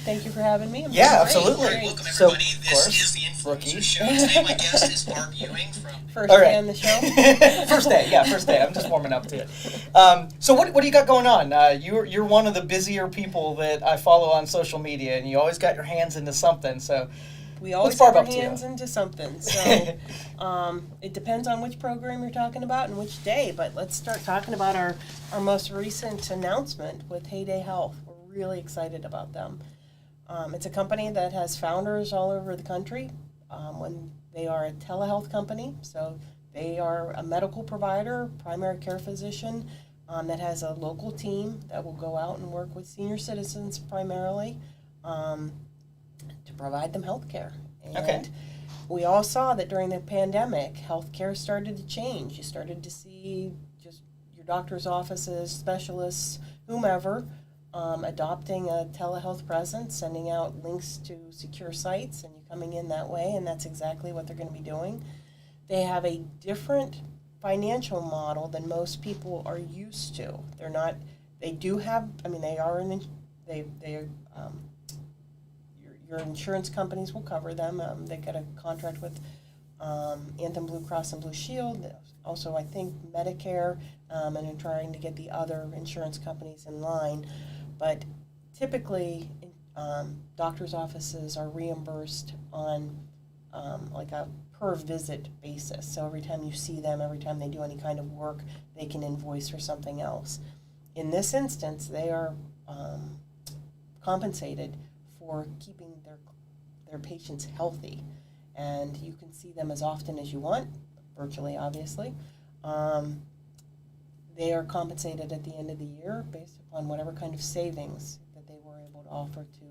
Thank you for having me. Yeah, absolutely. All right, welcome So, everybody. of This course, is the Influencer rookie. Show. Today my guest is Barb Ewing from... First All right. day on the show. First day. I'm just warming up to it. So what do you got going on? You're one of the busier people that I follow on social media, and you always got your hands into something. So We always What's Barb have our up to? hands into something. So it depends on which program you're talking about and which day. But let's start talking about our most recent announcement with Heyday Health. We're really excited about them. It's a company that has founders all over the country. When they are a telehealth company, so they are a medical provider, primary care physician that has a local team that will go out and work with senior citizens primarily to provide them health care. And Okay. we all saw that during the pandemic, healthcare started to change. You started to see just your doctor's offices, specialists, whomever, adopting a telehealth presence, sending out links to secure sites, and you coming in that way, and that's exactly what they're going to be doing. They have a different financial model than most people are used to. They're not. They do have. I mean, they are in. Your insurance companies will cover them. They got a contract with Anthem Blue Cross and Blue Shield. Also, I think Medicare, and are trying to get the other insurance companies in line. But typically, doctors' offices are reimbursed on like a per visit basis. So every time you see them, every time they do any kind of work, they can invoice for something else. In this instance, they are compensated for keeping their patients healthy, and you can see them as often as you want, virtually, obviously. They are compensated at the end of the year based upon whatever kind of savings that they were able to offer to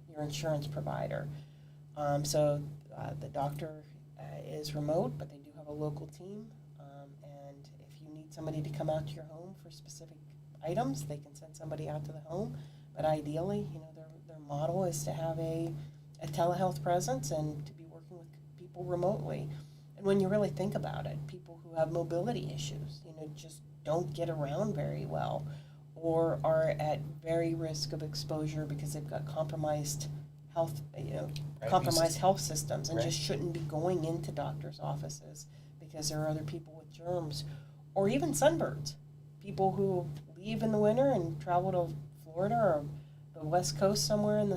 your insurance provider. The doctor is remote, but they do have a local team, and if you need somebody to come out to your home for specific items, they can send somebody out to the home. But ideally, their model is to have a telehealth presence and to be working with people remotely. And when you really think about it, people who have mobility issues, just don't get around very well, or are at very risk of exposure because they've got compromised health, compromised health systems, and just shouldn't be going into doctors' offices because there are other people with germs, or even sunbirds. People who leave in the winter and travel to Florida or the West Coast somewhere in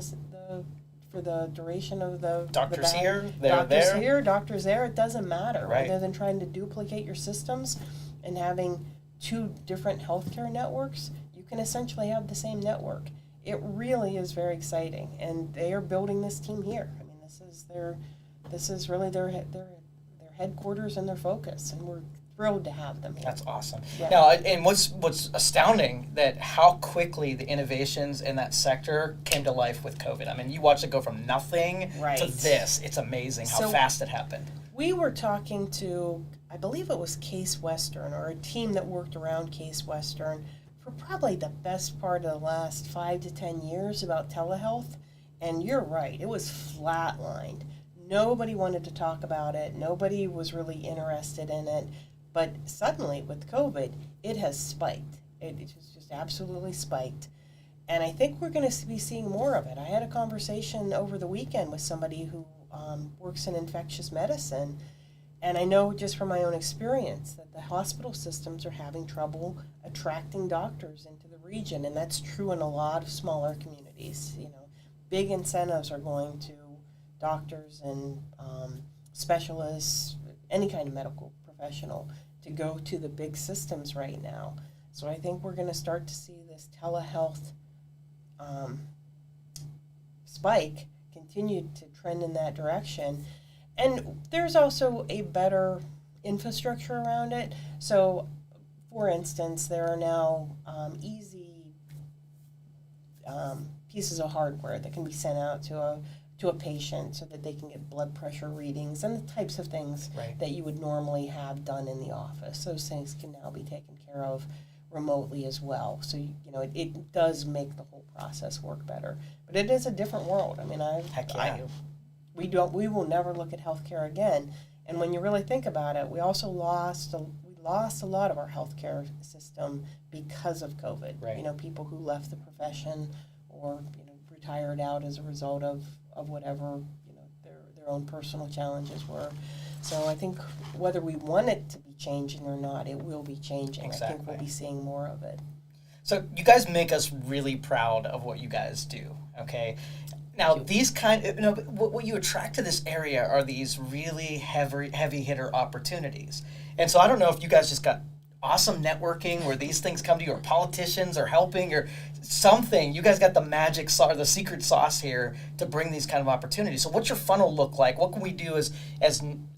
for the duration of the Doctors the here, they're doctors there. here, doctors there. It doesn't matter. Right. Rather than trying to duplicate your systems and having two different healthcare networks, you can essentially have the same network. It really is very exciting, and they are building this team here. I mean, this is really their headquarters and their focus, and we're thrilled to have them here. That's awesome. Yeah. Now, and what's astounding that how quickly the innovations in that sector came to life with COVID. I mean, you watched it go from nothing Right. to this. It's amazing how fast it happened. We were talking to, I believe it was Case Western, or a team that worked around Case Western, for probably the best part of the last 5 to 10 years about telehealth. And you're right, it was flatlined. Nobody wanted to talk about it. Nobody was really interested in it. But suddenly, with COVID, it has spiked. It just absolutely spiked. And I think we're going to be seeing more of it. I had a conversation over the weekend with somebody who works in infectious medicine, and I know just from my own experience that the hospital systems are having trouble attracting doctors into the region, and that's true in a lot of smaller communities. Big incentives are going to doctors and specialists, any kind of medical professional, to go to the big systems right now. So I think we're going to start to see this telehealth spike continue to trend in that direction. And there's also a better infrastructure around it. So, for instance, there are now easy pieces of hardware that can be sent out to a patient so that they can get blood pressure readings and the types of things that you would normally have done in the office. Those things can now be taken care of remotely as well. So, it does make the whole process work better. But it is a different world. I mean, we will never look at healthcare again. And when you really think about it, we also lost a lot of our healthcare system because of COVID. Right. People who left the profession or tired out as a result of whatever, their own personal challenges were. So I think whether we want it to be changing or not, it will be changing. Exactly. I think we'll be seeing more of it. So you guys make us really proud of what you guys do, okay? Now, these what you attract to this area are these really heavy hitter opportunities. And so I don't know if you guys just got awesome networking where these things come to you, or politicians are helping, or something. You guys got the magic sauce, the secret sauce here to bring these kind of opportunities. So what's your funnel look like? What can we do as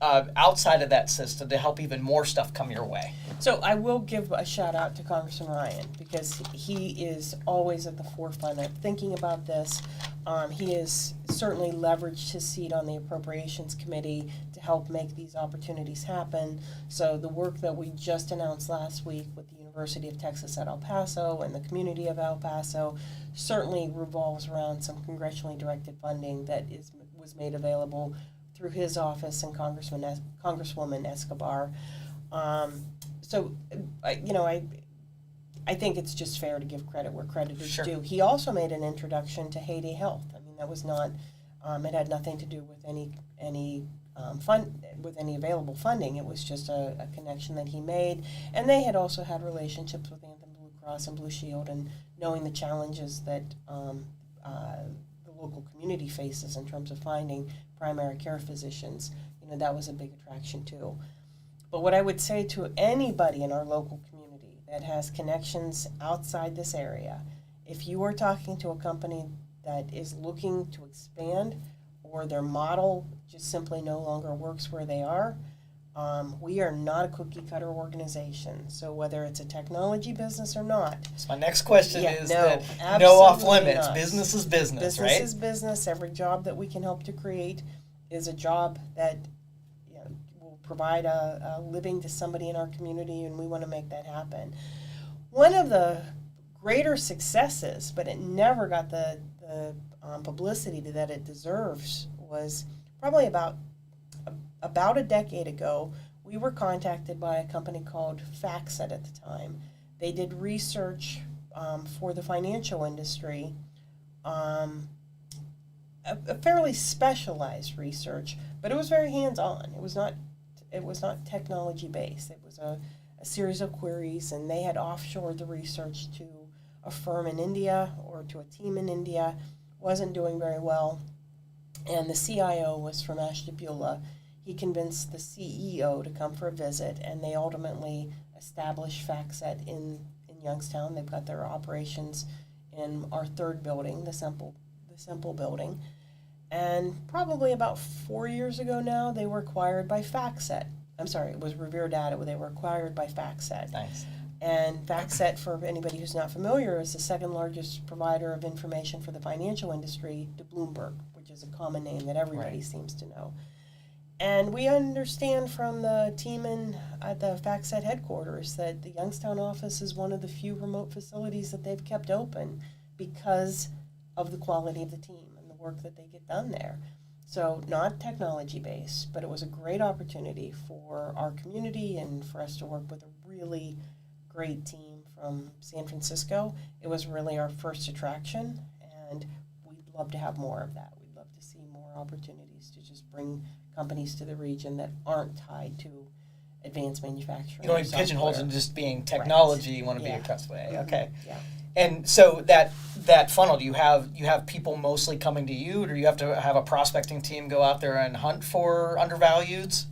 outside of that system to help even more stuff come your way? So I will give a shout out to Congressman Ryan, because he is always at the forefront of thinking about this. He has certainly leveraged his seat on the Appropriations Committee to help make these opportunities happen. So the work that we just announced last week with the University of Texas at El Paso and the community of El Paso certainly revolves around some congressionally directed funding that was made available through his office and Congresswoman Escobar. So, I think it's just fair to give credit where credit is due. He also made an introduction to Heyday Health. I mean, that was not, it had nothing to do with any available funding. It was just a connection that he made. And they had also had relationships with Anthem Blue Cross and Blue Shield, and knowing the challenges that the local community faces in terms of finding primary care physicians. That was a big attraction too. But what I would say to anybody in our local community that has connections outside this area, if you are talking to a company that is looking to expand, or their model just simply no longer works where they are, we are not a cookie cutter organization. So whether it's a technology business or not. So my next question is no off limits. Not. Business is business, right? Business is business. Every job that we can help to create is a job that will provide a living to somebody in our community, and we want to make that happen. One of the greater successes, but it never got the publicity that it deserves, was probably about a decade ago. We were contacted by a company called FactSet at the time. They did research for the financial industry, a fairly specialized research, but it was very hands-on. It was not technology based. It was a series of queries, and they had offshored the research to a firm in India, or to a team in India. Wasn't doing very well, and the CIO was from Ashtabula. He convinced the CEO to come for a visit, and they ultimately established FactSet in Youngstown. They've got their operations in our third building, the Simple building. And probably about 4 years ago now, they were acquired by FactSet. I'm sorry, it was Revere Data. They were acquired by FactSet. Nice. And FactSet, for anybody who's not familiar, is the second largest provider of information for the financial industry to Bloomberg, which is a common name that everybody seems to know. And we understand from the team at the FactSet headquarters that the Youngstown office is one of the few remote facilities that they've kept open because of the quality of the team and the work that they get done there. So not technology based, but it was a great opportunity for our community and for us to work with a really great team from San Francisco. It was really our first attraction, and we'd love to have more of that. We'd love to see more opportunities to just bring companies to the region that aren't tied to advanced manufacturing. You don't want to be pigeonholed in just being technology. Right. You want to be a trustway. Mm-hmm. Okay. Yeah. And so that funnel, do you have people mostly coming to you, or do you have to have a prospecting team go out there and hunt for undervalueds?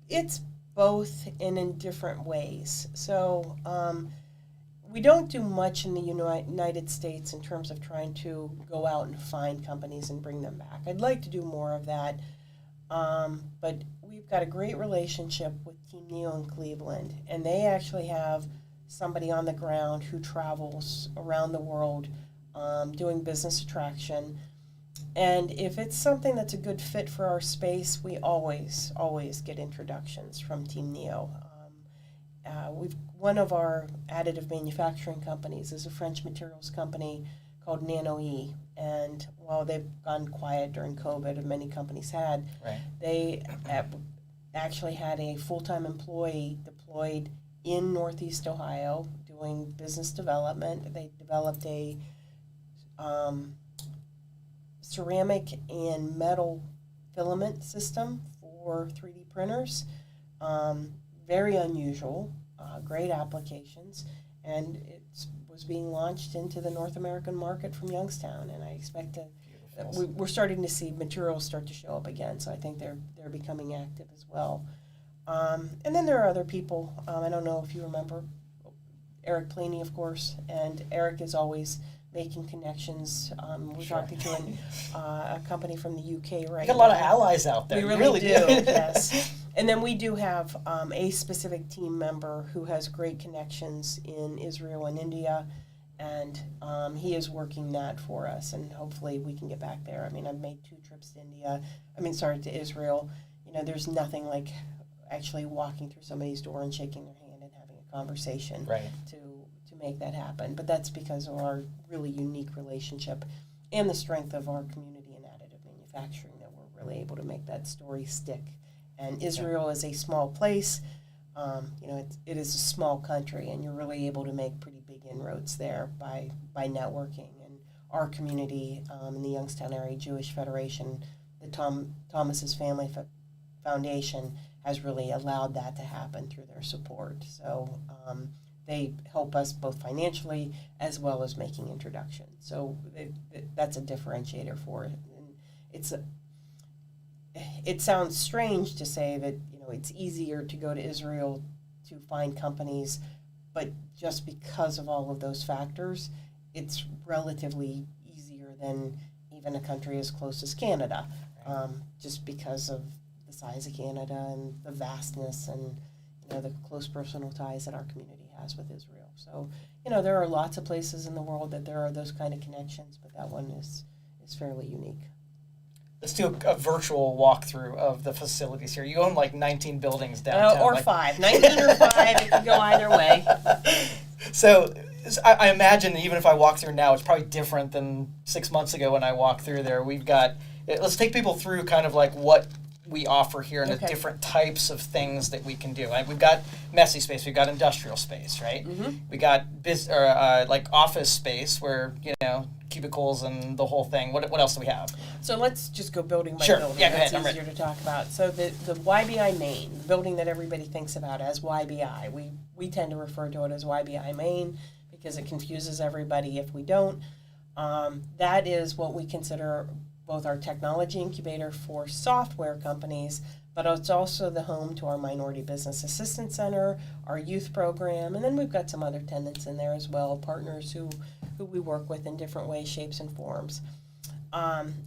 It's both and in different ways. So we don't do much in the United States in terms of trying to go out and find companies and bring them back. I'd like to do more of that, but we've got a great relationship with Team Neo in Cleveland, and they actually have somebody on the ground who travels around the world doing business attraction. And if it's something that's a good fit for our space, we always get introductions from Team Neo. One of our additive manufacturing companies is a French materials company called Nano E. And while they've gone quiet during COVID, and many companies had, they actually had a full-time employee deployed in Northeast Ohio doing business development. They developed a ceramic and metal filament system for 3D printers. Very unusual, great applications, and it was being launched into the North American market from Youngstown, and I expect to. We're starting to see materials start to show up again, so I think they're becoming active as well. And then there are other people. I don't know if you remember Eric Planey, of course, and Eric is always making connections. We're talking to a company from the UK right now. You got a lot of allies out there. We really do, yes. And then we do have a specific team member who has great connections in Israel and India, and he is working that for us, and hopefully we can get back there. I mean, I've made 2 trips to Israel. You know, there's nothing like actually walking through somebody's door and shaking their hand and having a conversation to make that happen. But that's because of our really unique relationship and the strength of our community in additive manufacturing that we're really able to make that story stick. And Israel is a small place. You know, it is a small country, and you're really able to make pretty big inroads there by networking. And our community in the Youngstown area Jewish Federation, the Thomas's Family Foundation, has really allowed that to happen through their support. So they help us both financially as well as making introductions. So that's a differentiator for it. And it sounds strange to say that, you know, it's easier to go to Israel to find companies, but just because of all of those factors, it's relatively easier than even a country as close as Canada, just because of the size of Canada and the vastness and, you know, the close personal ties that our community has with Israel. So, you know, there are lots of places in the world that there are those kind of connections, but that one is fairly unique. Let's do a virtual walkthrough of the facilities here. You own like 19 buildings downtown. Or 5. 19 or 5, it could go either way. So I imagine even if I walk through now, it's probably different than 6 months ago when I walked through there. Let's take people through kind of like what we offer here and the different types of things that we can do. Like we've got messy space, we've got industrial space, right? Mm-hmm. We got like office space where, you know, cubicles and the whole thing. What else do we have? So let's just go building by sure. building. Yeah, go ahead. That's easier to talk about. So the YBI Main, the building that everybody thinks about as YBI, we tend to refer to it as YBI Main because it confuses everybody if we don't. That is what we consider both our technology incubator for software companies, but it's also the home to our Minority Business Assistance Center, our youth program, and then we've got some other tenants in there as well, partners who we work with in different ways, shapes, and forms.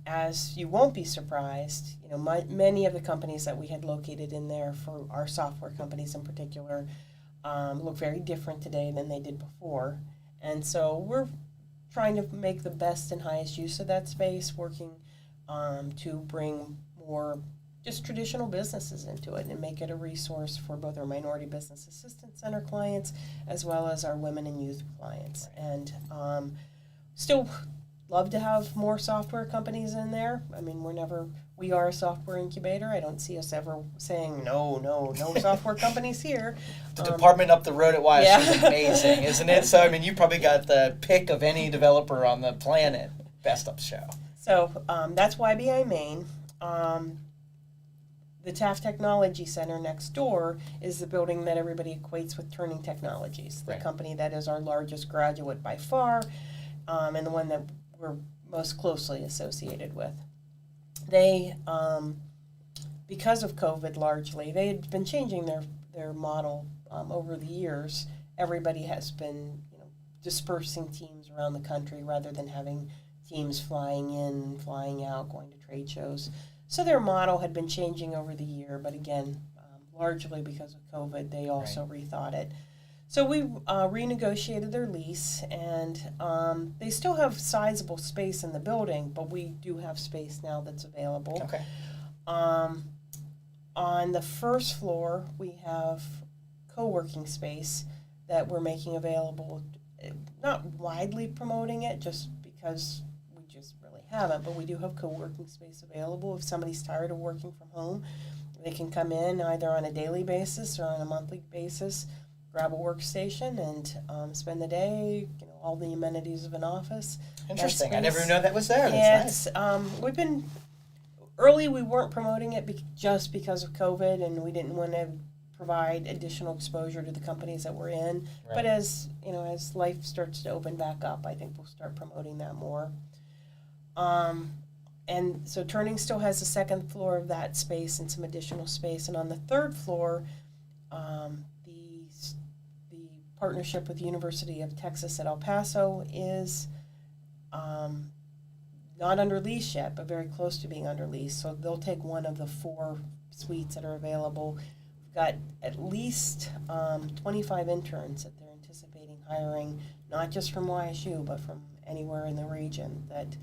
As you won't be surprised, you know, many of the companies that we had located in there for our software companies in particular look very different today than they did before. And so we're trying to make the best and highest use of that space, working to bring more just traditional businesses into it and make it a resource for both our Minority Business Assistance Center clients as well as our women and youth clients. And still love to have more software companies in there. I mean, we are a software incubator. I don't see us ever saying, no software companies here. The department up the road at YSU is amazing, isn't it? So, I mean, you probably got the pick of any developer on the planet. Best of show. So that's YBI Main. The Taft Technology Center next door is the building that everybody equates with Turning Technologies, the company that is our largest graduate by far, and the one that we're most closely associated with. They, because of COVID largely, they had been changing their model over the years. Everybody has been, you know, dispersing teams around the country rather than having teams flying in, flying out, going to trade shows. So their model had been changing over the year, but again, largely because of COVID, they also rethought it. So we renegotiated their lease, and they still have sizable space in the building, but we do have space now that's available. Okay. On the first floor, we have co-working space that we're making available, not widely promoting it, just because we just really haven't, but we do have co-working space available. If somebody's tired of working from home, they can come in either on a daily basis or on a monthly basis, grab a workstation and spend the day, all the amenities of an office. Interesting. I never knew that was there. Yeah, That's it's, we've been, early we weren't promoting it just because of COVID, and we didn't want to provide additional exposure to the companies that we're in. Right. But as life starts to open back up, I think we'll start promoting that more. And so Turning still has the second floor of that space and some additional space. And on the third floor, the partnership with the University of Texas at El Paso is not under lease yet, but very close to being under lease. So they'll take one of the 4 suites that are available. We've got at least 25 interns that they're anticipating hiring, not just from YSU, but from anywhere in the region that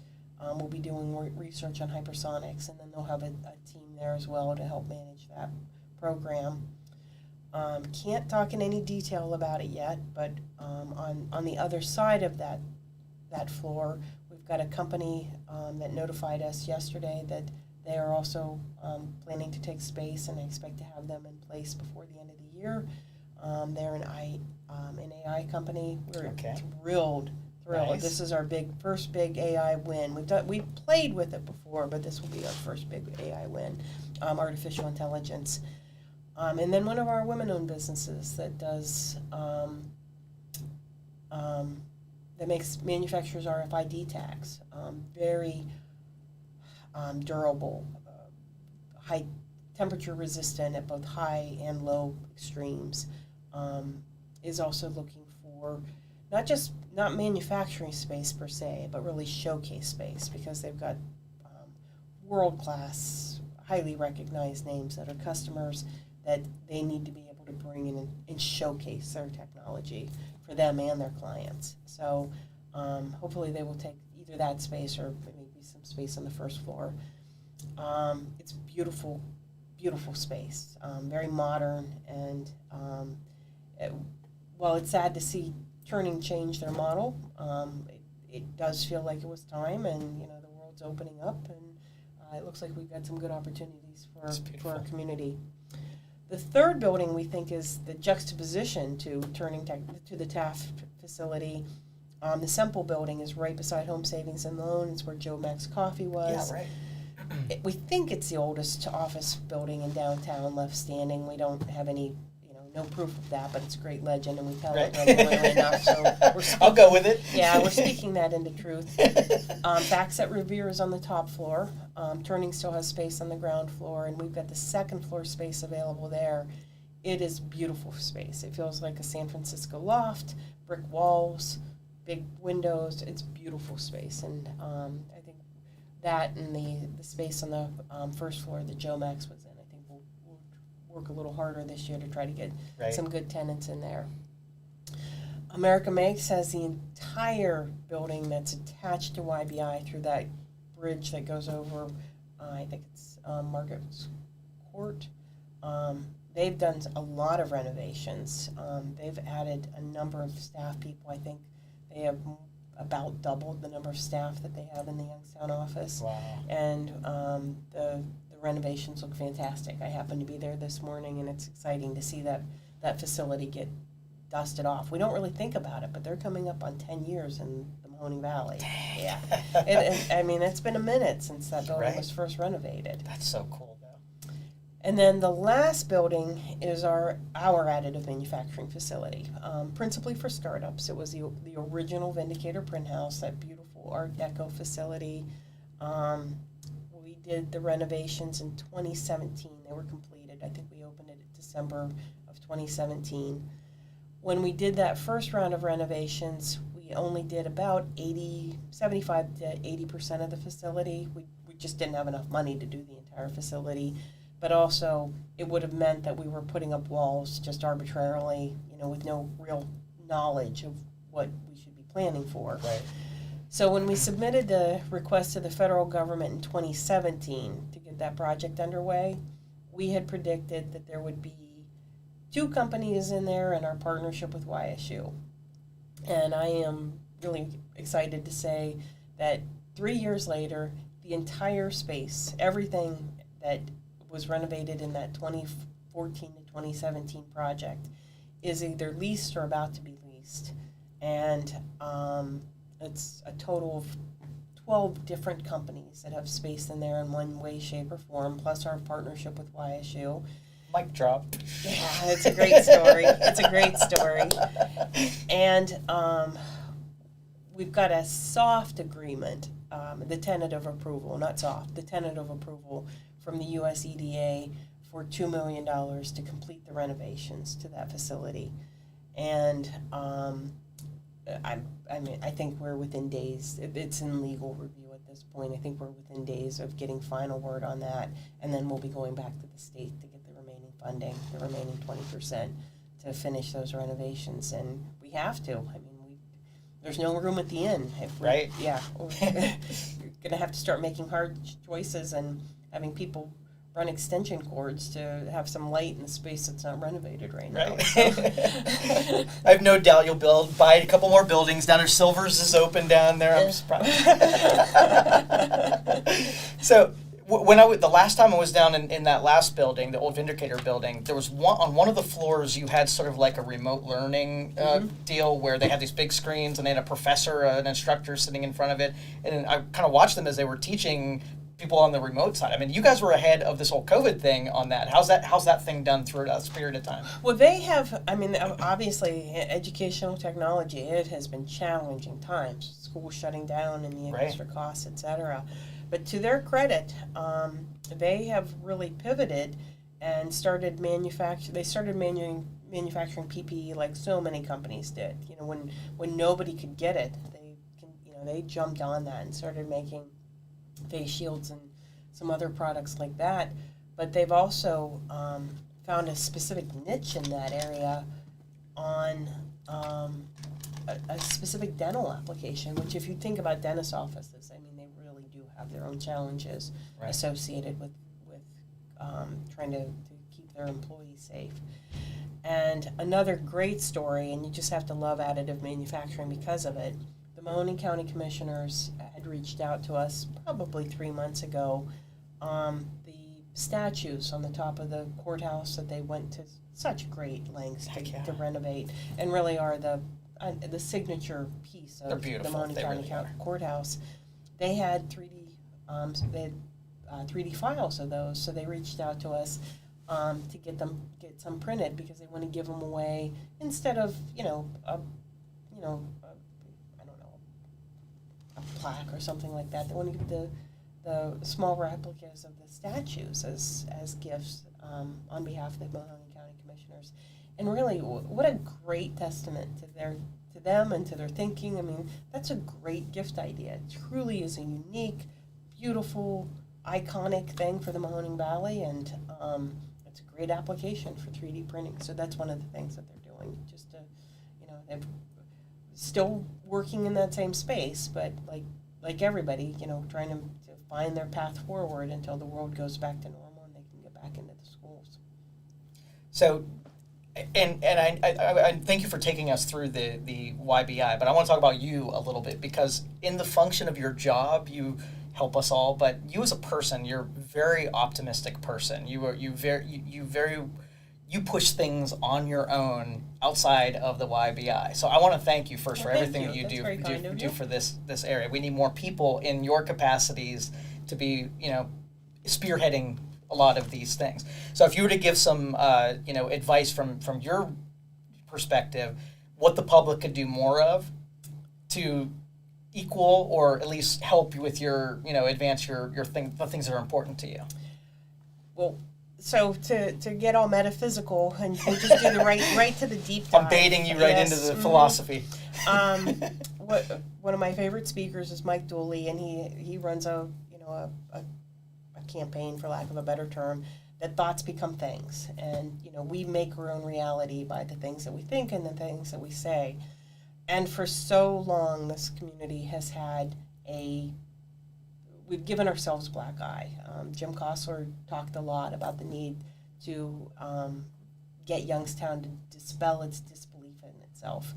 will be doing research on hypersonics, and then they'll have a team there as well to help manage that program. Can't talk in any detail about it yet, but on the other side of that floor, we've got a company that notified us yesterday that they are also planning to take space, and I expect to have them in place before the end of the year. They're an AI company. We're thrilled. Nice. This is our first big AI win. We've played with it before, but this will be our first big AI win, artificial intelligence. And then one of our women-owned businesses that does manufactures RFID tags, very durable, high temperature resistant at both high and low extremes, is also looking for not manufacturing space per se, but really showcase space, because they've got world-class, highly recognized names that are customers that they need to be able to bring in and showcase their technology for them and their clients. So hopefully they will take either that space or maybe some space on the first floor. It's beautiful, beautiful space, very modern, and while it's sad to see Turning change their model, it does feel like it was time, and the world's opening up, and it looks like we've got some good opportunities for our community. The third building we think is the juxtaposition to to the Taft facility. The Semple building is right beside Home Savings and Loan. It's where Joe Max Coffee was. Yeah, right. We think it's the oldest office building in downtown left standing. We don't have any, no proof of that, but it's a great legend, and we tell it regularly enough. So I'll go with it. Yeah, we're speaking that into truth. Baxet Revere is on the top floor. Turning still has space on the ground floor, and we've got the second floor space available there. It is beautiful space. It feels like a San Francisco loft, brick walls, big windows. It's beautiful space, and I think that and the space on the first floor that Joe Max was in, I think we'll work a little harder this year to try to get some good tenants in there. America Makes has the entire building that's attached to YBI through that bridge that goes over, I think it's Margaret's Court. They've done a lot of renovations. They've added a number of staff people. I think they have about doubled the number of staff that they have in the Youngstown office. Wow. And the renovations look fantastic. I happened to be there this morning, and it's exciting to see that facility get dusted off. We don't really think about it, but they're coming up on 10 years in the Mahoning Valley. Dang. Yeah. I mean, it's been a minute since that building was first renovated. That's so cool, though. And then the last building is our additive manufacturing facility, principally for startups. It was the original Vindicator print house, that beautiful Art Deco facility. We did the renovations in 2017. They were completed. I think we opened it in December of 2017. When we did that first round of renovations, we only did about 75 to 80% of the facility. We just didn't have enough money to do the entire facility. But also, it would have meant that we were putting up walls just arbitrarily, with no real knowledge of what we should be planning for. Right. So when we submitted the request to the federal government in 2017 to get that project underway, we had predicted that there would be 2 companies in there in our partnership with YSU. And I am really excited to say that 3 years later, the entire space, everything that was renovated in that 2014 to 2017 project, is either leased or about to be leased. And it's a total of 12 different companies that have space in there in one way, shape, or form, plus our partnership with YSU. Mic drop. Yeah, it's a great story. It's a great story. And we've got a soft agreement, the tentative approval, not soft, the tentative approval from the US EDA for $2 million to complete the renovations to that facility. And I think we're within days. It's in legal review at this point. I think we're within days of getting final word on that, and then we'll be going back to the state to get the remaining funding, the remaining 20%, to finish those renovations. And we have to. I mean, there's no room at the inn. Right. Yeah. You're going to have to start making hard choices and having people run extension cords to have some light in the space that's not renovated right now. Right. So. I have no doubt you'll buy a couple more buildings down there. Silver's is open down there. I'm surprised. So when the last time I was down in that last building, the old Vindicator building, there was one of the floors you had sort of like a remote learning deal where they had these big screens and they had a professor, an instructor sitting in front of it, and I kind of watched them as they were teaching people on the remote side. I mean, you guys were ahead of this whole COVID thing on that. How's that thing done through that period of time? Well, they have, I mean, obviously, educational technology, it has been challenging times. Schools shutting down and the extra costs, et cetera. But to their credit, they have really pivoted and started manufacturing manufacturing PPE like so many companies did. You know, when nobody could get it, they jumped on that and started making face shields and some other products like that. But they've also found a specific niche in that area on a specific dental application, which if you think about dentist offices, I mean, they really do have their own challenges associated with trying to keep their employees safe. And another great story, and you just have to love additive manufacturing because of it, the Mahoning County Commissioners had reached out to us probably 3 months ago. The statues on the top of the courthouse that they went to such great lengths to renovate, and really are the signature piece of the Mahoning County Courthouse. They had 3D 3D files of those, so they reached out to us to get some printed because they want to give them away instead of a plaque or something like that. They want to give the small replicas of the statues as gifts on behalf of the Mahoning County Commissioners. And really, what a great testament to them and to their thinking. I mean, that's a great gift idea. It truly is a unique, beautiful, iconic thing for the Mahoning Valley, and it's a great application for 3D printing. So that's one of the things that they're doing, just to, they're still working in that same space, but like everybody, trying to find their path forward until the world goes back to normal and they can get back into the schools. So, and I thank you for taking us through the YBI, but I want to talk about you a little bit, because in the function of your job, you help us all, but you as a person, you're a very optimistic person. You push things on your own outside of the YBI. So I want to thank you first for everything that you do for this area. We need more people in your capacities to be, spearheading a lot of these things. So if you were to give some, advice from your perspective, what the public could do more of to equal or at least help you with your, advance the things that are important to you. Well, so to get all metaphysical and just do the right to the deep dive. I'm baiting you right into the philosophy. One of my favorite speakers is Mike Dooley, and he runs a campaign, for lack of a better term, that thoughts become things, and we make our own reality by the things that we think and the things that we say. And for so long, this community has had we've given ourselves a black eye. Jim Kossler talked a lot about the need to get Youngstown to dispel its disbelief in itself.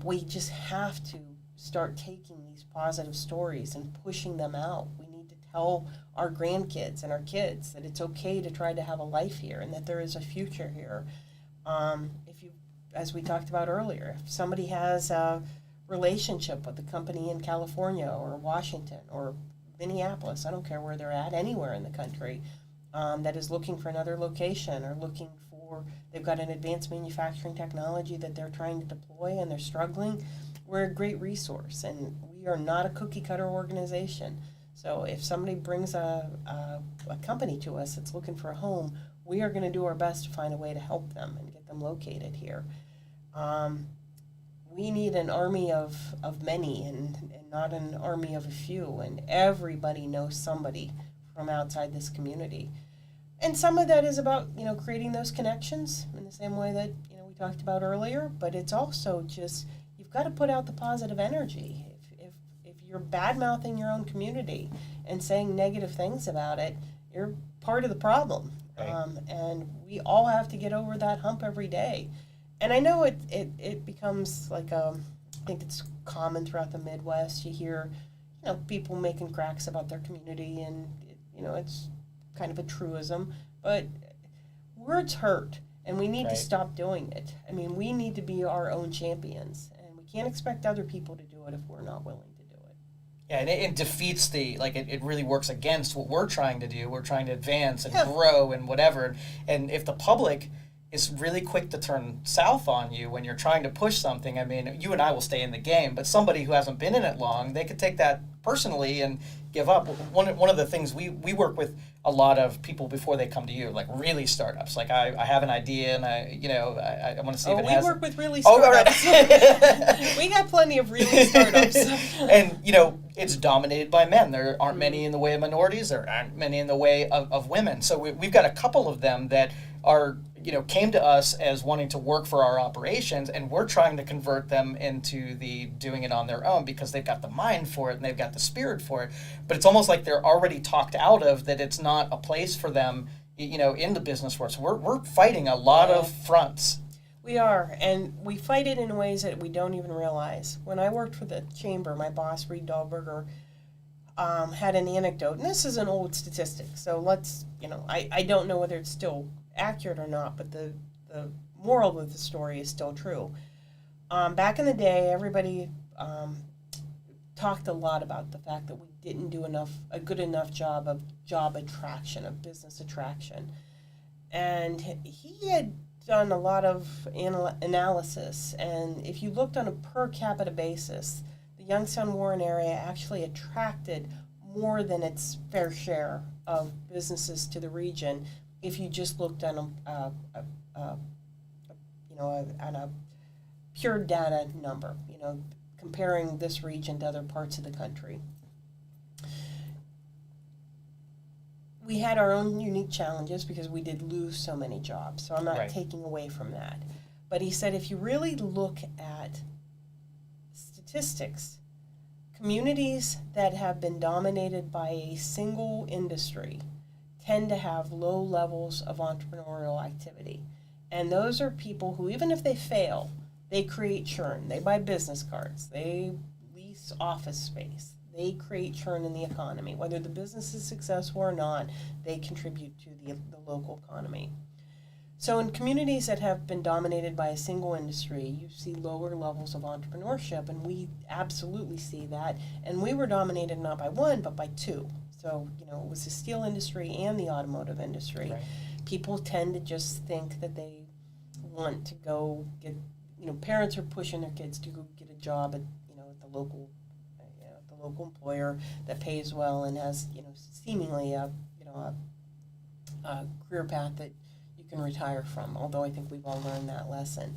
We just have to start taking these positive stories and pushing them out. We need to tell our grandkids and our kids that it's okay to try to have a life here and that there is a future here. If you've as we talked about earlier, if somebody has a relationship with a company in California or Washington or Minneapolis, I don't care where they're at, anywhere in the country, that is looking for another location or they've got an advanced manufacturing technology that they're trying to deploy and they're struggling, we're a great resource. And we are not a cookie cutter organization. So if somebody brings a company to us that's looking for a home, we are going to do our best to find a way to help them and get them located here. We need an army of many and not an army of a few, and everybody knows somebody from outside this community. And some of that is about, creating those connections in the same way that, we talked about earlier, but it's also just, you've got to put out the positive energy. If you're bad-mouthing your own community and saying negative things about it, you're part of the problem. Right. And we all have to get over that hump every day. And I know it becomes like I think it's common throughout the Midwest. You hear, people making cracks about their community, and it's kind of a truism. But words hurt, and we need to stop doing it. I mean, we need to be our own champions, and we can't expect other people to do it if we're not willing to do it. Yeah, and it defeats it really works against what we're trying to do. We're trying to advance and grow and whatever. And if the public is really quick to turn south on you when you're trying to push something, I mean, you and I will stay in the game, but somebody who hasn't been in it long, they could take that personally and give up. One of the things we work with a lot of people before they come to you, like really startups. Like I have an idea and I want to see if it has. We work with really startups. Oh, right. We got plenty of really startups. And it's dominated by men. There aren't many in the way of minorities. There aren't many in the way of women. So we've got a couple of them that are came to us as wanting to work for our operations, and we're trying to convert them into the doing it on their own because they've got the mind for it and they've got the spirit for it. But it's almost like they're already talked out of that it's not a place for them, in the business world. So we're fighting a lot of fronts. We are, and we fight it in ways that we don't even realize. When I worked for the chamber, my boss, Reed Dahlberger, had an anecdote, and this is an old statistic, so let's, I don't know whether it's still accurate or not, but the moral of the story is still true. Back in the day, everybody talked a lot about the fact that we didn't do a good enough job of job attraction, of business attraction. And he had done a lot of analysis, and if you looked on a per capita basis, the Youngstown Warren area actually attracted more than its fair share of businesses to the region if you just looked on a pure data number, comparing this region to other parts of the country. We had our own unique challenges because we did lose so many jobs, so I'm not taking away from that. But he said if you really look at statistics, communities that have been dominated by a single industry tend to have low levels of entrepreneurial activity. And those are people who, even if they fail, they create churn. They buy business cards. They lease office space. They create churn in the economy. Whether the business is successful or not, they contribute to the local economy. So in communities that have been dominated by a single industry, you see lower levels of entrepreneurship, and we absolutely see that. And we were dominated not by one, but by two. So, it was the steel industry and the automotive industry. Right. People tend to just think that they want to go get, parents are pushing their kids to go get a job at, at the local employer that pays well and has, seemingly a career path that you can retire from, although I think we've all learned that lesson.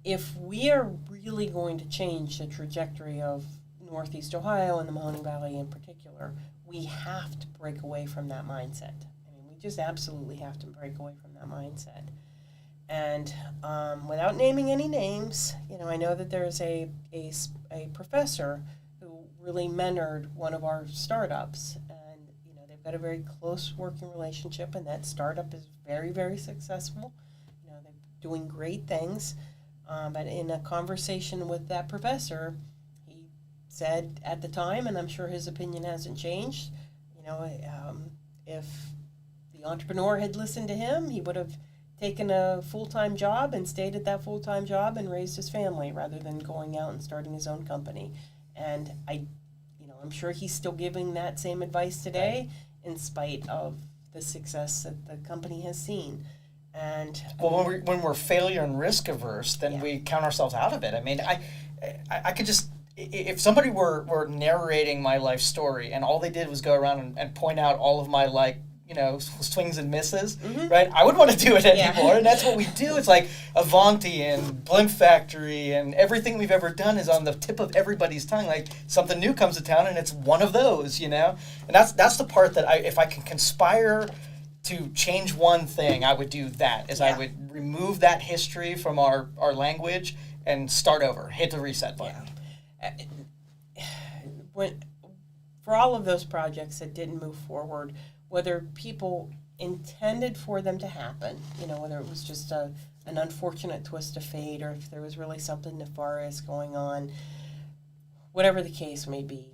If we are really going to change the trajectory of Northeast Ohio and the Mahoning Valley in particular, we have to break away from that mindset. I mean, we just absolutely have to break away from that mindset. And without naming any names, I know that there's a professor who really mentored one of our startups, and they've got a very close working relationship, and that startup is very, very successful. They're doing great things. But in a conversation with that professor, he said at the time, and I'm sure his opinion hasn't changed, if the entrepreneur had listened to him, he would have taken a full-time job and stayed at that full-time job and raised his family rather than going out and starting his own company. And I'm sure he's still giving that same advice today, in spite of the success that the company has seen. And well, when we're failure and risk averse, then we count ourselves out of it. I mean, I could just, if somebody were narrating my life story and all they did was go around and point out all of my swings and misses, right? I would want to do it anymore, and that's what we do. It's like Avanti and Blimp Factory and everything we've ever done is on the tip of everybody's tongue. Like something new comes to town, and it's one of those, And that's the part that if I can conspire to change one thing, I would do that. I would remove that history from our language and start over, hit the reset button. For all of those projects that didn't move forward, whether people intended for them to happen, whether it was just an unfortunate twist of fate or if there was really something nefarious going on, whatever the case may be,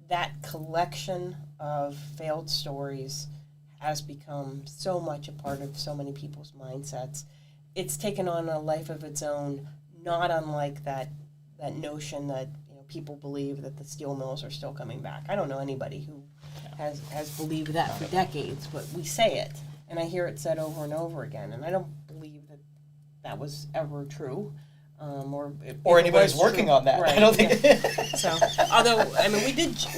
that collection of failed stories has become so much a part of so many people's mindsets. It's taken on a life of its own, not unlike that notion that people believe that the steel mills are still coming back. I don't know anybody who has believed that for decades, but we say it, and I hear it said over and over again, and I don't believe that was ever true, or anybody's working on that. Right, I don't think. So, although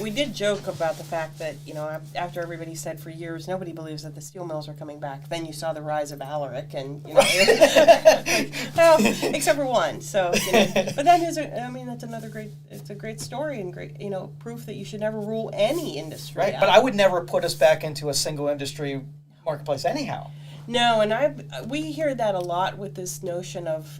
we did joke about the fact that after everybody said for years nobody believes that the steel mills are coming back, then you saw the rise of Alaric, and except for one. So, but that is that's another great. It's a great story and great proof that you should never rule any industry. Right, out. but I would never put us back into a single industry marketplace anyhow. No, and we hear that a lot with this notion of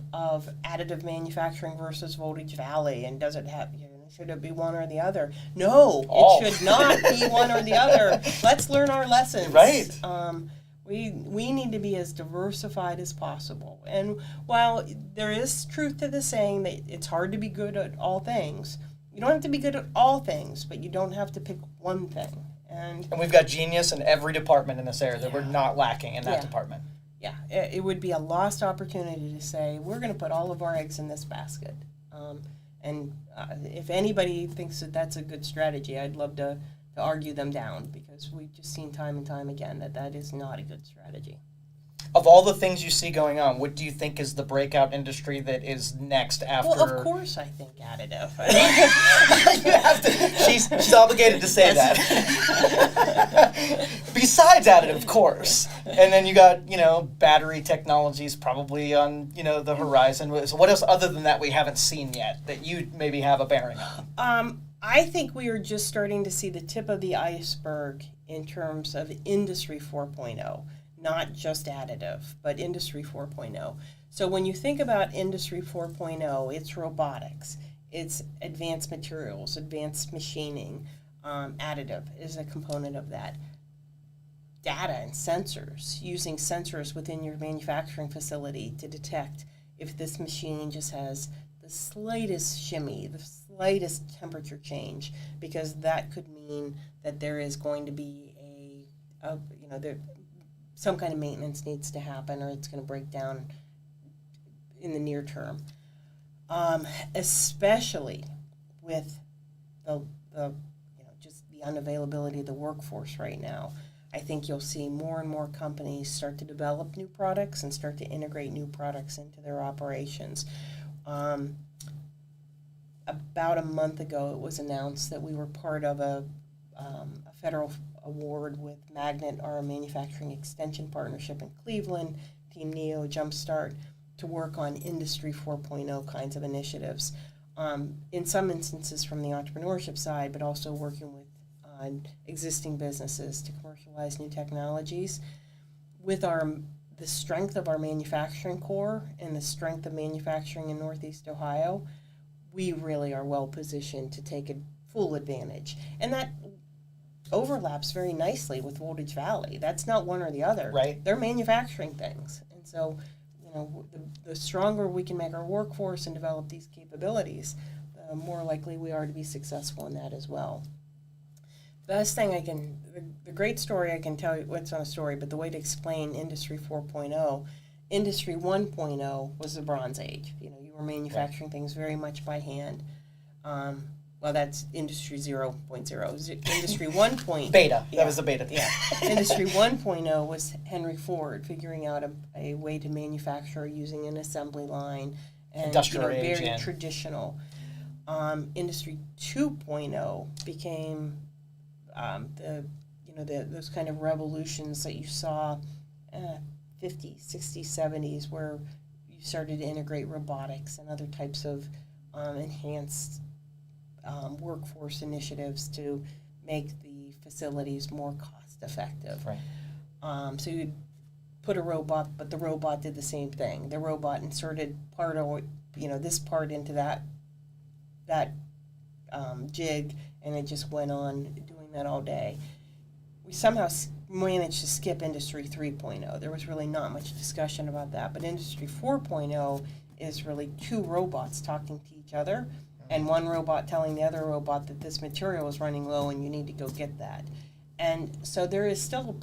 additive manufacturing versus voltage valley, and does it have should it be one or the other? No, it should not be one or the other. Let's learn our lessons. Right. We need to be as diversified as possible. And while there is truth to the saying that it's hard to be good at all things, you don't have to be good at all things, but you don't have to pick one thing. And we've got genius in every department in this area that we're not lacking in that department. Yeah, it would be a lost opportunity to say, we're going to put all of our eggs in this basket. And if anybody thinks that that's a good strategy, I'd love to argue them down, because we've just seen time and time again that is not a good strategy. Of all the things you see going on, what do you think is the breakout industry that is next after? Well, of course I think additive. You have to. She's obligated to say that. Besides additive, of course. And then you got, battery technologies probably on, the horizon. So what else other than that we haven't seen yet that you maybe have a bearing on? I think we are just starting to see the tip of the iceberg in terms of Industry 4.0. Not just additive, but Industry 4.0. So when you think about Industry 4.0, it's robotics, it's advanced materials, advanced machining. Additive is a component of that. Data and sensors, using sensors within your manufacturing facility to detect if this machine just has the slightest shimmy, the slightest temperature change, because that could mean that there is going to be some kind of maintenance needs to happen, or it's going to break down in the near term. Especially with just the unavailability of the workforce right now. I think you'll see more and more companies start to develop new products and start to integrate new products into their operations. About a month ago, it was announced that we were part of a federal award with Magnet, our manufacturing extension partnership in Cleveland, Team Neo, Jumpstart, to work on Industry 4.0 kinds of initiatives. In some instances from the entrepreneurship side, but also working with existing businesses to commercialize new technologies. With the strength of our manufacturing core and the strength of manufacturing in Northeast Ohio, we really are well positioned to take full advantage. And that overlaps very nicely with Voltage Valley. That's not one or the other. Right. They're manufacturing things. And so, the stronger we can make our workforce and develop these capabilities, the more likely we are to be successful in that as well. Best thing the great story I can tell you, well, it's not a story, but the way to explain Industry 4.0, Industry 1.0 was the Bronze Age. You were manufacturing things very much by hand. Well, that's Industry 0.0. Industry 1.0. Beta. That was the beta. Yeah. Industry 1.0 was Henry Ford figuring out a way to manufacture using an assembly line and Industrial age, very yeah. traditional. Industry 2.0 became those kind of revolutions that you saw 50s, 60s, 70s, where you started to integrate robotics and other types of enhanced workforce initiatives to make the facilities more cost effective. Right. So you'd put a robot, but the robot did the same thing. The robot inserted part of this part into that jig, and it just went on doing that all day. We somehow managed to skip Industry 3.0. There was really not much discussion about that, but Industry 4.0 is really two robots talking to each other, and one robot telling the other robot that this material is running low and you need to go get that. And so there is still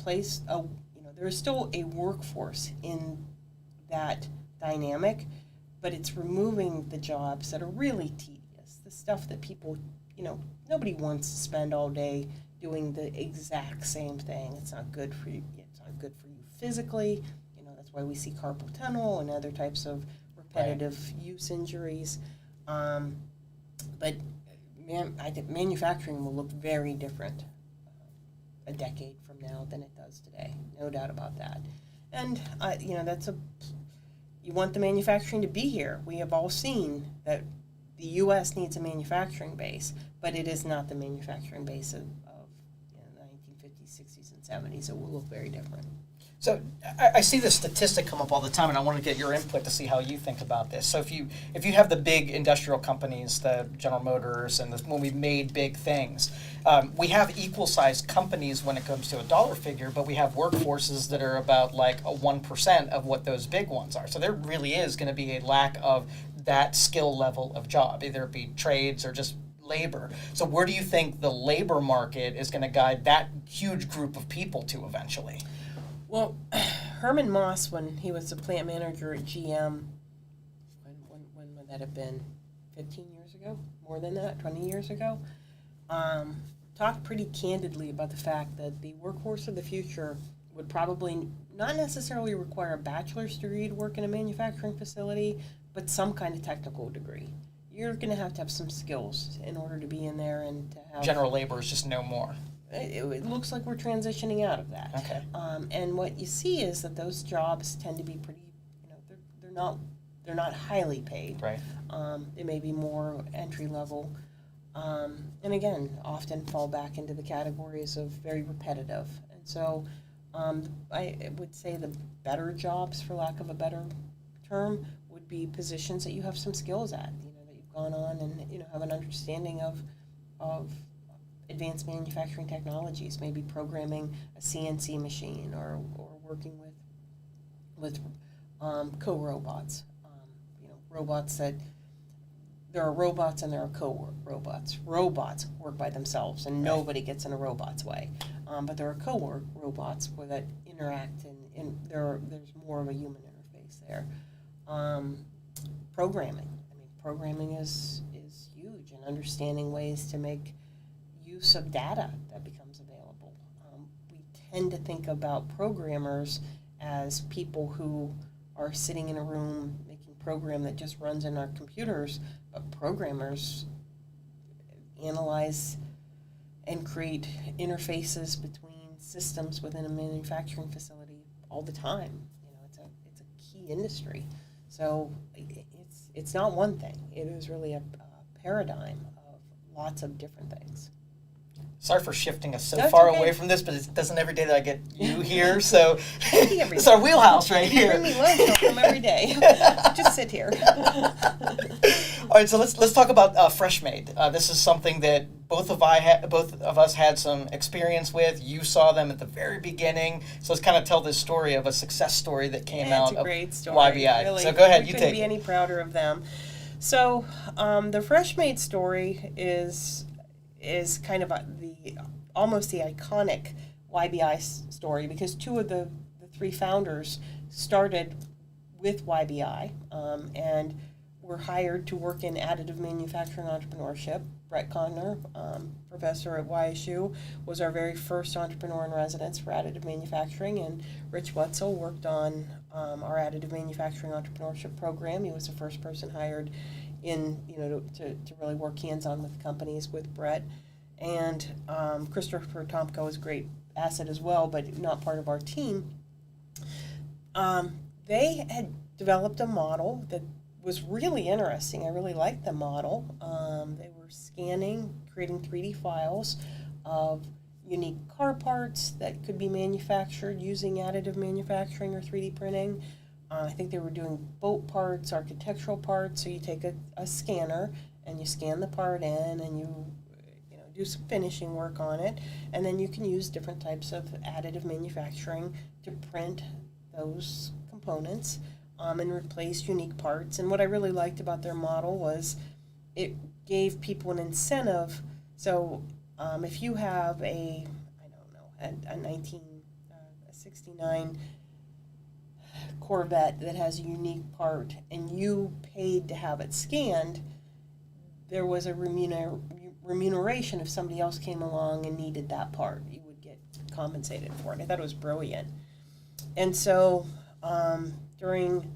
there is still a workforce in that dynamic, but it's removing the jobs that are really tedious, the stuff that people, nobody wants to spend all day doing the exact same thing. It's not good for you. It's not good for you physically. That's why we see carpal tunnel and other types of repetitive use injuries. But I think manufacturing will look very different a decade from now than it does today. No doubt about that. And you want the manufacturing to be here. We have all seen that the U.S. needs a manufacturing base, but it is not the manufacturing base of the 1950s, 60s, and 70s. It will look very different. So I see this statistic come up all the time, and I want to get your input to see how you think about this. So if you have the big industrial companies, the General Motors, and when we've made big things, we have equal-sized companies when it comes to a dollar figure, but we have workforces that are about like 1% of what those big ones are. So there really is going to be a lack of that skill level of job, either it be trades or just labor. So where do you think the labor market is going to guide that huge group of people to eventually? Well, Herman Moss, when he was the plant manager at GM, when would that have been? 15 years ago? More than that? 20 years ago? Talked pretty candidly about the fact that the workforce of the future would probably not necessarily require a bachelor's degree to work in a manufacturing facility, but some kind of technical degree. You're going to have some skills in order to be in there and to have... General labor is just no more. It looks like we're transitioning out of that. Okay. And what you see is that those jobs tend to be pretty, they're not highly paid. Right. They may be more entry level, and again, often fall back into the categories of very repetitive. And so, I would say the better jobs, for lack of a better term, would be positions that you have some skills at. That you've gone on and have an understanding of advanced manufacturing technologies, maybe programming a CNC machine or working with co-robots. Robots that there are robots and there are co-robots. Robots work by themselves and nobody gets in a robot's way. But there are co-robots that interact and there's more of a human interface there. Programming. Programming is huge, and understanding ways to make use of data that becomes available. We tend to think about programmers as people who are sitting in a room making program that just runs in our computers, but programmers analyze and create interfaces between systems within a manufacturing facility all the time. It's a key industry. So it's not one thing. It is really a paradigm of lots of different things. Sorry for shifting us so That's far okay. away from this, but it doesn't every day that I get you here, so Every it's day. our wheelhouse right here. Bring me lunch, I'll come every day. Just sit here. All right, so let's talk about FreshMade. This is something that both of us had some experience with. You saw them at the very beginning, so let's kind of tell this story of a success story that came out It's a of great story. YBI. Really, so go ahead, we you couldn't take be it. any prouder of them. So the FreshMade story is kind of the almost the iconic YBI story, because two of the three founders started with YBI and were hired to work in additive manufacturing entrepreneurship. Brett Conner, professor at YSU, was our very first entrepreneur in residence for additive manufacturing, and Rich Wetzel worked on our additive manufacturing entrepreneurship program. He was the first person hired in, to really work hands-on with companies with Brett. And Christopher Tomko is a great asset as well, but not part of our team. They had developed a model that was really interesting. I really liked the model. They were scanning, creating 3D files of unique car parts that could be manufactured using additive manufacturing or 3D printing. I think they were doing boat parts, architectural parts. So you take a scanner and you scan the part in, and you do some finishing work on it, and then you can use different types of additive manufacturing to print those components and replace unique parts. And what I really liked about their model was it gave people an incentive. So if you have a 1969 Corvette that has a unique part and you paid to have it scanned, there was a remuneration. If somebody else came along and needed that part, you would get compensated for it. I thought it was brilliant. And so during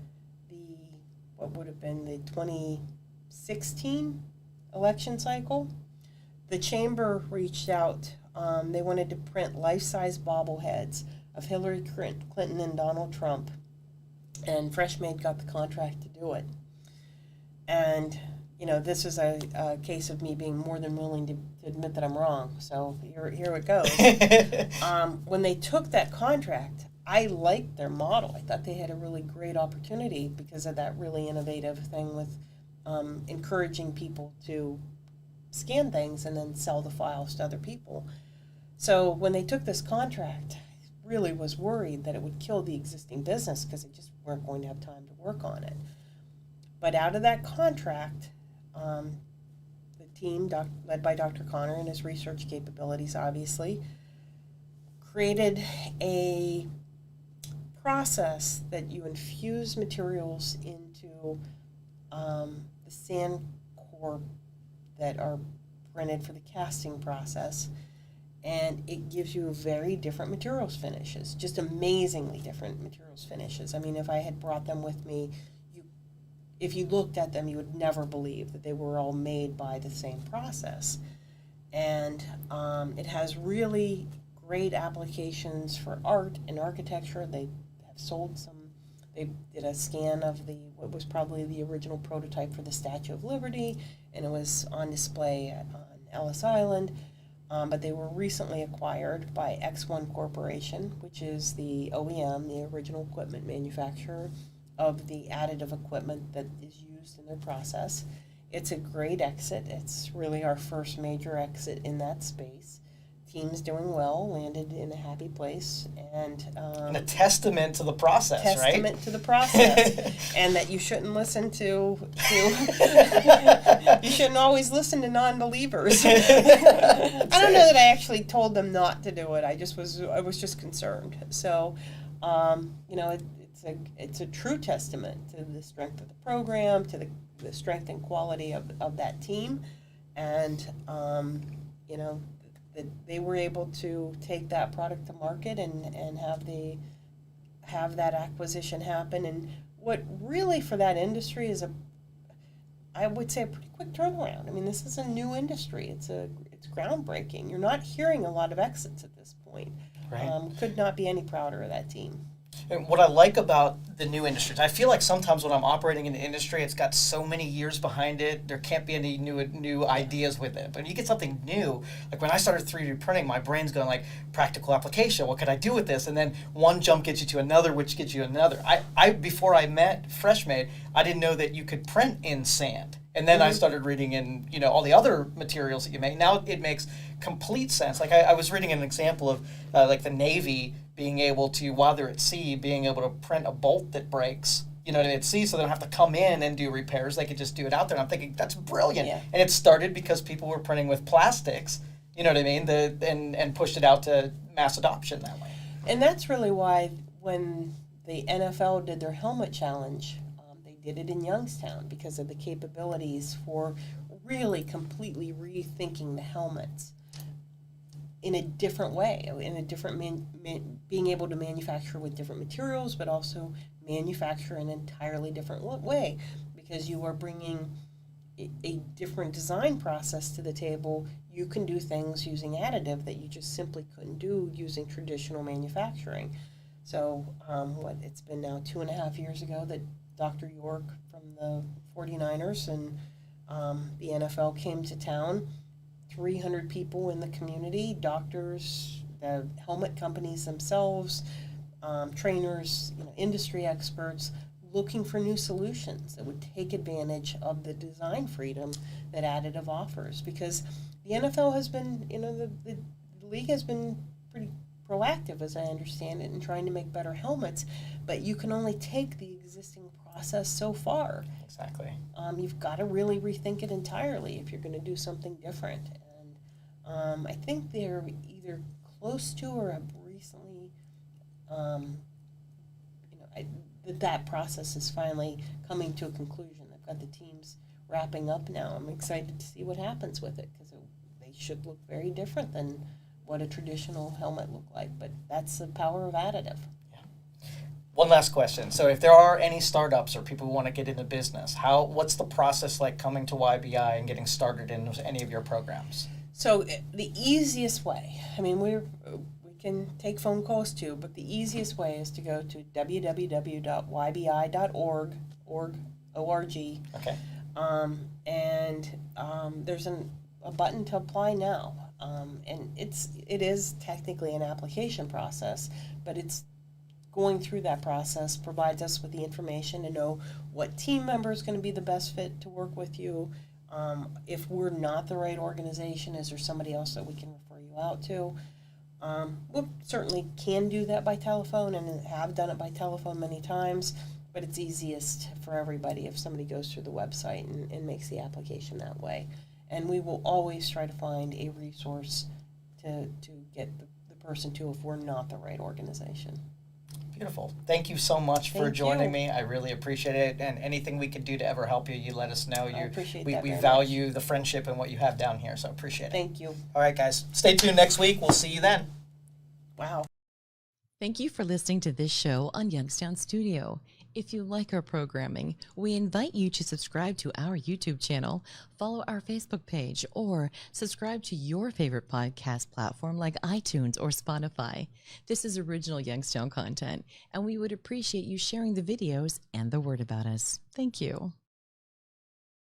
what would have been the 2016 election cycle, the chamber reached out. They wanted to print life-size bobbleheads of Hillary Clinton and Donald Trump, and Freshmade got the contract to do it. And this is a case of me being more than willing to admit that I'm wrong. So here it goes. When they took that contract, I liked their model. I thought they had a really great opportunity because of that really innovative thing with encouraging people to scan things and then sell the files to other people. So when they took this contract, I really was worried that it would kill the existing business because they just weren't going to have time to work on it. But out of that contract, the team, led by Dr. Conner and his research capabilities, obviously, created a process that you infuse materials into the sand core that are printed for the casting process, and it gives you very different materials finishes, just amazingly different materials finishes. I mean, if I had brought them with me, if you looked at them, you would never believe that they were all made by the same process. And it has really great applications for art and architecture. They have sold some. They did a scan of what was probably the original prototype for the Statue of Liberty, and it was on display on Ellis Island. But they were recently acquired by X1 Corporation, which is the OEM, the original equipment manufacturer of the additive equipment that is used in their process. It's a great exit. It's really our first major exit in that space. Team's doing well, landed in a happy place, and a testament to the process, right? Testament to the process, and that you shouldn't listen to you shouldn't always listen to non-believers. I don't know that I actually told them not to do it. I was just concerned. So, it's a true testament to the strength of the program, to the strength and quality of that team, and that they were able to take that product to market and have that acquisition happen. And what really for that industry is I would say a pretty quick turnaround. I mean, this is a new industry. It's groundbreaking. You're not hearing a lot of exits at this point. Right. Could not be any prouder of that team. And what I like about the new industries, I feel like sometimes when I'm operating in the industry, it's got so many years behind it, there can't be any new ideas with it. But when you get something new, like when I started 3D printing, my brain's going like, practical application, what could I do with this? And then one jump gets you to another, which gets you another. I before I met Freshmade, I didn't know that you could print in sand. And then I started reading in, all the other materials that you make. Now it makes complete sense. Like I was reading an example of like the Navy being able to, while they're at sea, being able to print a bolt that breaks, at sea, so they don't have to come in and do repairs. They could just do it out there. And I'm thinking, that's brilliant. Yeah. And it started because people were printing with plastics You know what I mean? And pushed it out to mass adoption that way. And that's really why when the NFL did their helmet challenge, they did it in Youngstown because of the capabilities for really completely rethinking the helmets in a different way, in a different being able to manufacture with different materials, but also manufacture in an entirely different way, because you are bringing a different design process to the table. You can do things using additive that you just simply couldn't do using traditional manufacturing. So it's been now 2.5 years ago that Dr. York from the 49ers and the NFL came to town. 300 people in the community, doctors, the helmet companies themselves, trainers, industry experts, looking for new solutions that would take advantage of the design freedom that additive offers. Because the NFL has been, the league has been pretty proactive, as I understand it, in trying to make better helmets, but you can only take the existing process so far. Exactly. You've got to really rethink it entirely if you're going to do something different. And I think they're either close to or have recently, that process is finally coming to a conclusion. They've got the teams wrapping up now. I'm excited to see what happens with it, because they should look very different than what a traditional helmet looked like. But that's the power of additive. One last question. So if there are any startups or people who want to get into business, what's the process like coming to YBI and getting started in any of your programs? So the easiest way, we can take phone calls too, but the easiest way is to go to www.ybi.org, O-R-G. Okay. There's a button to apply now. And it is technically an application process, but it's going through that process provides us with the information to know what team member is going to be the best fit to work with you. If we're not the right organization, is there somebody else that we can refer you out to? We certainly can do that by telephone and have done it by telephone many times, but it's easiest for everybody if somebody goes through the website and makes the application that way. And we will always try to find a resource to get the person to if we're not the right organization. Beautiful. Thank you so much for joining you. me. I really appreciate it. And anything we could do to ever help you, you let us know. I appreciate we that very value the friendship and what you have down here, so appreciate it. Thank you. All right, guys. Stay tuned next week. We'll see you then. Wow. Thank you for listening to this show on Youngstown Studio. If you like our programming, we invite you to subscribe to our YouTube channel, follow our Facebook page, or subscribe to your favorite podcast platform like iTunes or Spotify. This is original Youngstown content, and we would appreciate you sharing the videos and the word about us. Thank you.